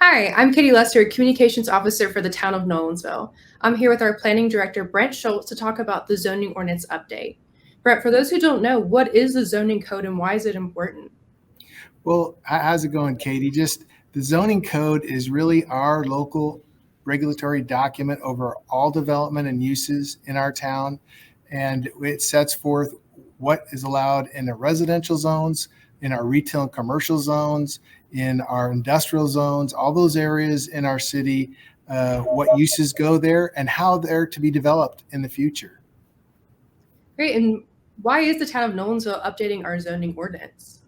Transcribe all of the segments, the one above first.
Hi, I'm Katie Lester, Communications Officer for the Town of Nolensville. I'm here with our Planning Director, Brent Schultz, to talk about the zoning ordinance update. Brent, for those who don't know, what is the zoning code and why is it important? Well, how's it going, Katie? Just the zoning code is really our local regulatory document over all development and uses in our town. And it sets forth what is allowed in the residential zones, in our retail and commercial zones, in our industrial zones, all those areas in our city, what uses go there and how they're to be developed in the future. Great, and why is the Town of Nolensville updating our zoning ordinance?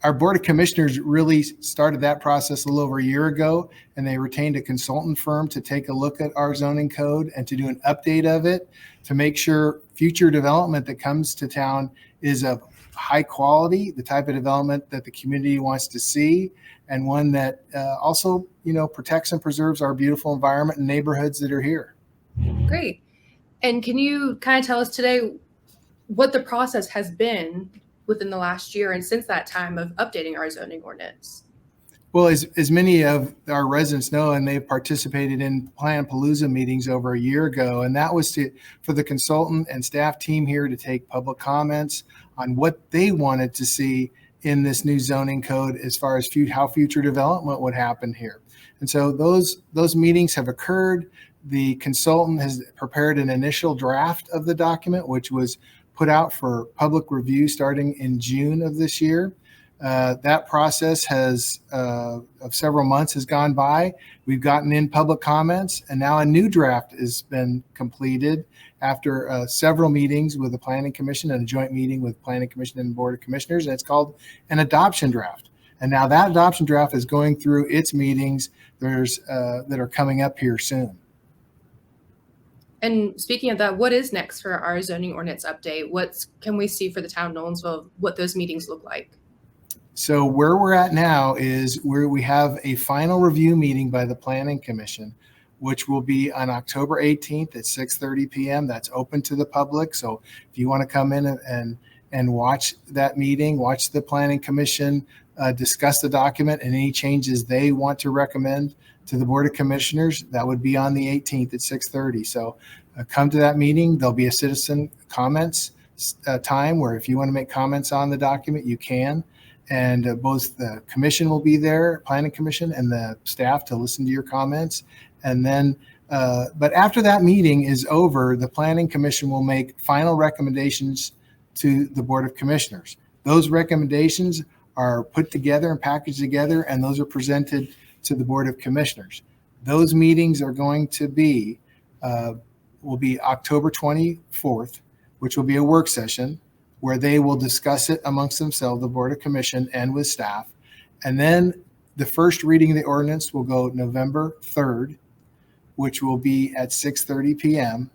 Our Board of Commissioners really started that process a little over a year ago, and they retained a consultant firm to take a look at our zoning code and to do an update of it to make sure future development that comes to town is of high quality, the type of development that the community wants to see, and one that also, protects and preserves our beautiful environment and neighborhoods that are here. Great. And can you kind of tell us today what the process has been within the last year and since that time of updating our zoning ordinance? Well, as many of our residents know, and they've participated in Plan Palooza meetings over a year ago, and that was for the consultant and staff team here to take public comments on what they wanted to see in this new zoning code as far as how future development would happen here. And so those meetings have occurred. The consultant has prepared an initial draft of the document, which was put out for public review starting in June of this year. That process of several months has gone by. We've gotten in public comments, and now a new draft has been completed after several meetings with the Planning Commission and a joint meeting with Planning Commission and Board of Commissioners, and it's called an adoption draft. And now that adoption draft is going through its meetings that are coming up here soon. And speaking of that, what is next for our zoning ordinance update? What can we see for the town of Nolensville, what those meetings look like? So where we're at now is where we have a final review meeting by the Planning Commission, which will be on October 18th at 6:30 p.m. That's open to the public. So if you want to come in and watch that meeting, watch the Planning Commission discuss the document and any changes they want to recommend to the Board of Commissioners, that would be on the 18th at 6:30. So come to that meeting. There'll be a citizen comments time where if you want to make comments on the document, you can. And both the commission will be there, Planning Commission, and the staff to listen to your comments. And then, but after that meeting is over, the Planning Commission will make final recommendations to the Board of Commissioners. Those recommendations are put together and packaged together, and those are presented to the Board of Commissioners. Those meetings are going to be, will be October 24th, which will be a work session where they will discuss it amongst themselves, the Board of Commission and with staff. And then the first reading of the ordinance will go November 3rd, which will be at 6:30 p.m.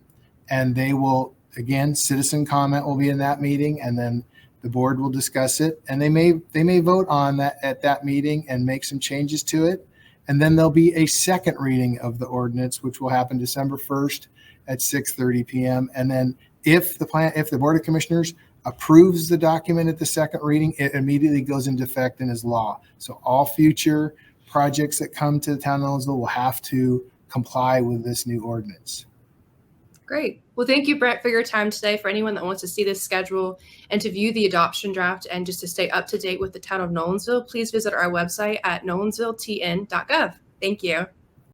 And they will, again, citizen comment will be in that meeting, and then the board will discuss it. And they may vote on that at that meeting and make some changes to it. And then there'll be a second reading of the ordinance, which will happen December 1st at 6:30 p.m. And then if the Board of Commissioners approves the document at the second reading, it immediately goes into effect and is law. So all future projects that come to the town of Nolensville will have to comply with this new ordinance. Great. Well, thank you, Brent, for your time today. For anyone that wants to see this schedule and to view the adoption draft and just to stay up to date with the town of Nolensville, please visit our website at nolensvilletn.gov. Thank you.